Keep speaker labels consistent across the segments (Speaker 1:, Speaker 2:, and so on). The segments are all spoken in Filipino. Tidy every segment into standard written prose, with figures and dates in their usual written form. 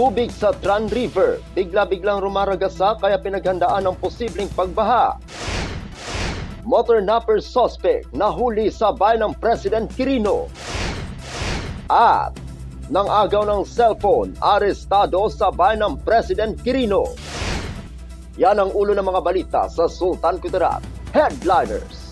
Speaker 1: Tubig sa Tran River, bigla-biglang rumaragasa kaya pinaghandaan ng posibleng pagbaha. Motor napper suspect nahuli sa bayan ng President Quirino. At nang agaw ng cellphone, arestado sa bayan ng President Quirino. Yan ang ulo ng mga balita sa Sultan Kudarat Headliners.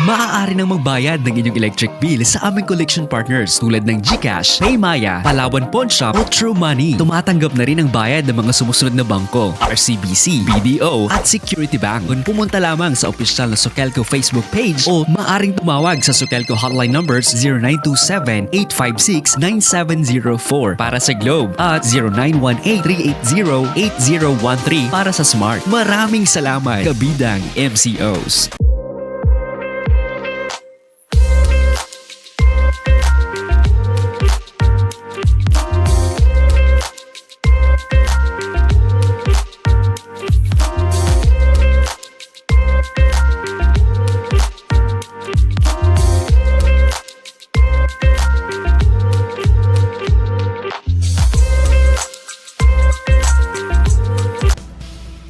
Speaker 2: Maaari nang magbayad ng inyong electric bill sa aming collection partners tulad ng GCash, PayMaya, Palawan Pawnshop o True Money. Tumatanggap na rin ang bayad ng mga sumusunod na bangko, RCBC, BDO at Security Bank. Kung pumunta lamang sa opisyal na Sokelco Facebook page o maaring tumawag sa Sokelco hotline numbers 0927-856-9704 para sa Globe at 0918-380-8013 para sa Smart. Maraming salamat, kabidang MCOs.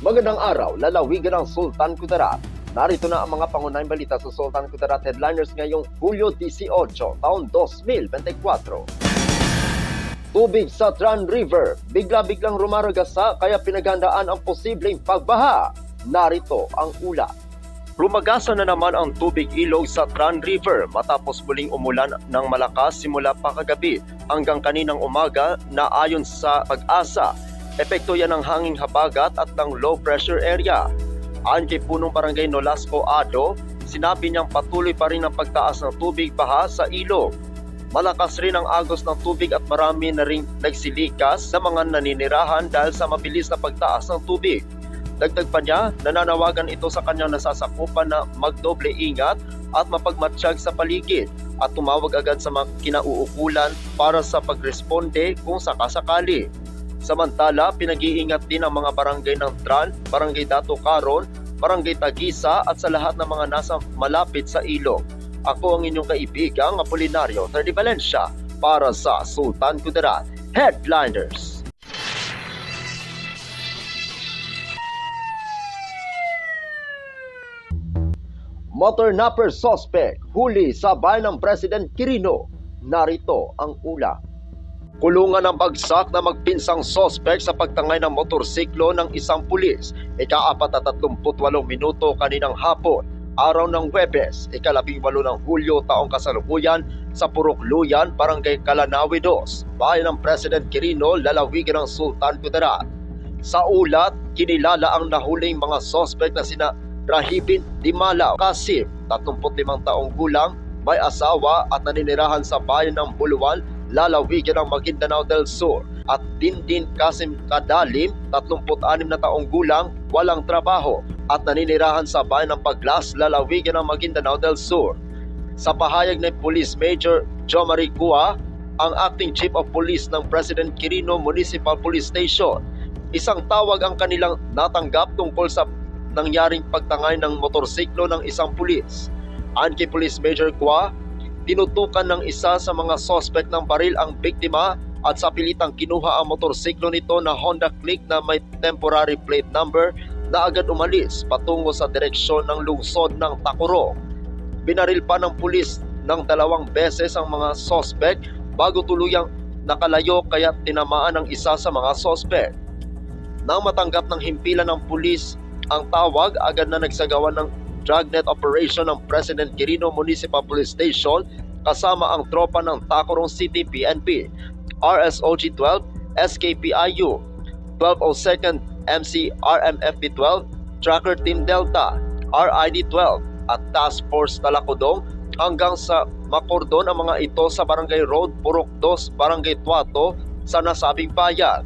Speaker 1: Magandang araw, lalawigan ng Sultan Kudarat. Narito na ang mga pangunahing balita sa Sultan Kudarat Headliners ngayong Hulyo 18, taon 2024. Tubig sa Tran River, bigla-biglang rumaragasa kaya pinaghandaan ang posibleng pagbaha. Narito ang ulat. Rumagasa na naman ang tubig ilog sa Tran River matapos muling umulan ng malakas simula pa kagabi hanggang kaninang umaga na ayon sa Pag-asa. Epekto yan ng hanging habagat at ng low pressure area. Ayon kay punong barangay Nolasco Ado, sinabi niyang patuloy pa rin ang pagtaas ng tubig baha sa ilog. Malakas rin ang agos ng tubig at marami na rin nagsilikas sa mga naninirahan dahil sa mabilis na pagtaas ng tubig. Dagdag pa niya, nananawagan ito sa kanyang nasasakupan na magdoble ingat at mapagmatsyag sa paligid at tumawag agad sa mga kinauukulan para sa pagresponde kung sakasakali. Samantala, pinag-iingat din ang mga barangay ng Tran, Barangay Dato Caron, Barangay Tagisa at sa lahat ng mga nasa malapit sa ilog. Ako ang inyong kaibigang Apolinario Terdi Valencia para sa Sultan Kudarat Headliners. Motor napper suspect huli sa bayan ng President Quirino. Narito ang ulat. Kulungan ng bagsak na magpinsang sospek sa pagtangay ng motorsiklo ng isang pulis. Ika-4:38 minuto kaninang hapon, araw ng Huwebes, ika-18 ng Hulyo taong kasalukuyan sa Purukluyan, Barangay Kalanawi 2, bayan ng President Quirino, lalawigan ng Sultan Kudarat. Sa ulat, kinilala ang nahuling mga sospek na sina Rahibin Dimala Kasim, 35 taong gulang, may asawa at naninirahan sa bayan ng Buluan, lalawigan ng Maguindanao del Sur, at Dindin Kasim Kadalim, 36 na taong gulang, walang trabaho at naninirahan sa bayan ng Paglas, lalawigan ng Maguindanao del Sur. Sa pahayag ni Police Major Jomari Cua, ang Acting Chief of Police ng President Quirino Municipal Police Station, isang tawag ang kanilang natanggap tungkol sa nangyaring pagtangay ng motorsiklo ng isang pulis. Ayon kay Police Major Cua, tinutukan ng isa sa mga sospek ng baril ang biktima at sa pilitang kinuha ang motorsiklo nito na Honda Click na may temporary plate number na agad umalis patungo sa direksyon ng lungsod ng Tacorong. Binaril pa ng pulis ng 2 beses ang mga sospek bago tuluyang nakalayo kaya tinamaan ang isa sa mga sospek. Nang matanggap ng himpilan ng pulis ang tawag, agad na nagsagawa ng dragnet operation ng President Quirino Municipal Police Station kasama ang tropa ng Tacorong City PNP, RSOG 12, SKPIU, 1202nd MC RMFP 12, Tracker Team Delta, RID 12 at Task Force Talacodong hanggang sa makordon ang mga ito sa Barangay Road, Purok 2, Barangay Tuato sa nasabing bayan.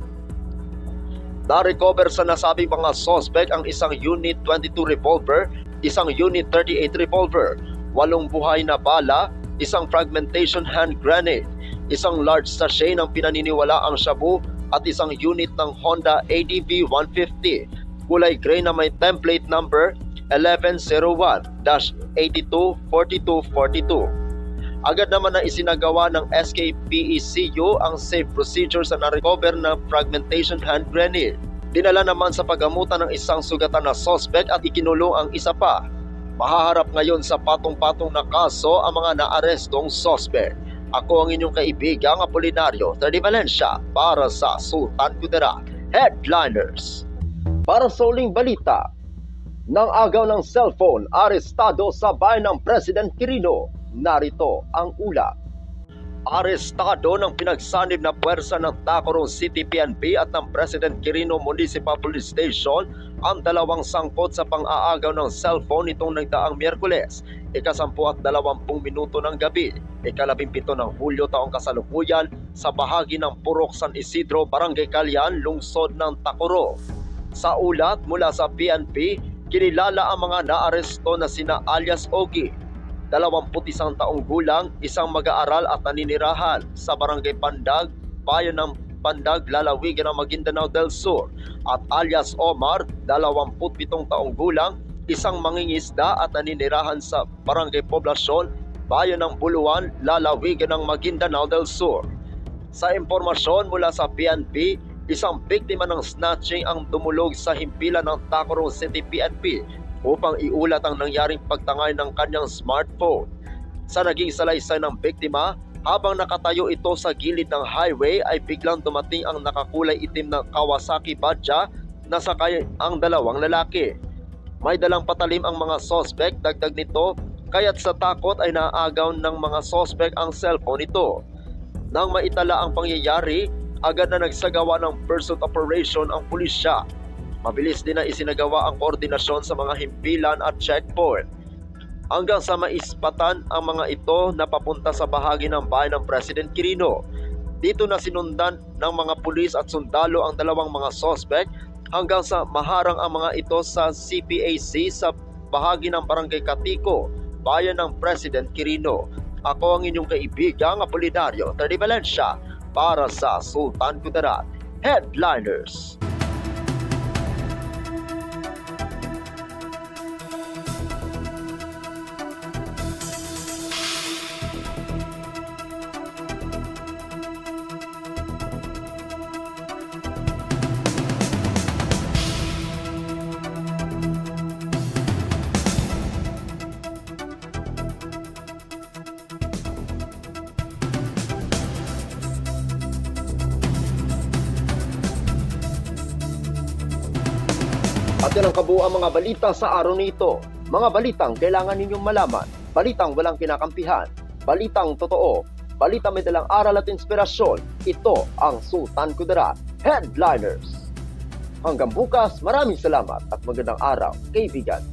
Speaker 1: Na-recover sa nasabing mga suspect ang isang Unit 22 revolver, isang Unit 38 revolver, 8 buhay na bala, isang fragmentation hand grenade, isang large sachet ng pinaniniwalaang shabu at isang unit ng Honda ADV 150, kulay gray na may template number 1101-824242. Agad naman na isinagawa ng SKPECU ang safe procedure sa na-recover na fragmentation hand grenade. Dinala naman sa paggamutan ng isang sugatan na suspect at ikinulong ang isa pa. Mahaharap ngayon sa patong-patong na kaso ang mga naarestong suspect. Ako ang inyong kaibigang Apolinario Teddy Valencia para sa Sultan Kudarat Headliners. Para sa uling balita, nang agaw ng cellphone, arestado sa bahay ng President Quirino. Narito ang ulat. Arestado ng pinagsanib na puwersa ng Tacloban City PNP at ng President Quirino Municipal Police Station ang dalawang sangkot sa pang-aagaw ng cellphone nitong nagdaang Miyerkules, 10:20 ng gabi, 17 ng Hulyo taong kasalukuyan sa bahagi ng Purok San Isidro, Barangay Calyan, lungsod ng Tacoro. Sa ulat mula sa PNP, kinilala ang mga naaresto na sina alias Ogie, 21 taong gulang, isang mag-aaral at naninirahan sa Barangay Pandag, bayan ng Pandag, lalawigan ng Maguindanao del Sur, at alias Omar, 27 taong gulang, isang mangingisda at naninirahan sa Barangay Poblasyon, bayan ng Buluan, lalawigan ng Maguindanao del Sur. Sa impormasyon mula sa PNP, isang biktima ng snatching ang dumulog sa himpilan ng Tacloban City PNP upang iulat ang nangyaring pagtangay ng kanyang smartphone. Sa naging salaysay ng biktima, habang nakatayo ito sa gilid ng highway ay biglang dumating ang nakakulay itim na Kawasaki Badja na sakay ang dalawang lalaki. May dalang patalim ang mga suspect, dagdag nito, kaya't sa takot ay naagaw ng mga suspect ang cellphone nito. Nang maitala ang pangyayari, agad na nagsagawa ng pursuit operation ang pulisya. Mabilis din na isinagawa ang koordinasyon sa mga himpilan at checkpoint hanggang sa maispatan ang mga ito na papunta sa bahagi ng bahay ng President Quirino. Dito na sinundan ng mga pulis at sundalo ang dalawang mga suspect hanggang sa maharang ang mga ito sa CPAC sa bahagi ng Barangay Katiko, bayan ng President Quirino. Ako ang inyong kaibigang Apolinario Teddy Valencia para sa Sultan Kudarat Headliners. At yan ang kabuuan mga balita sa araw nito. Mga balitang kailangan ninyong malaman. Balitang walang kinakampihan. Balitang totoo. Balitang may dalang aral at inspirasyon. Ito ang Sultan Kudarat Headliners. Hanggang bukas, maraming salamat at magandang araw, kaibigan.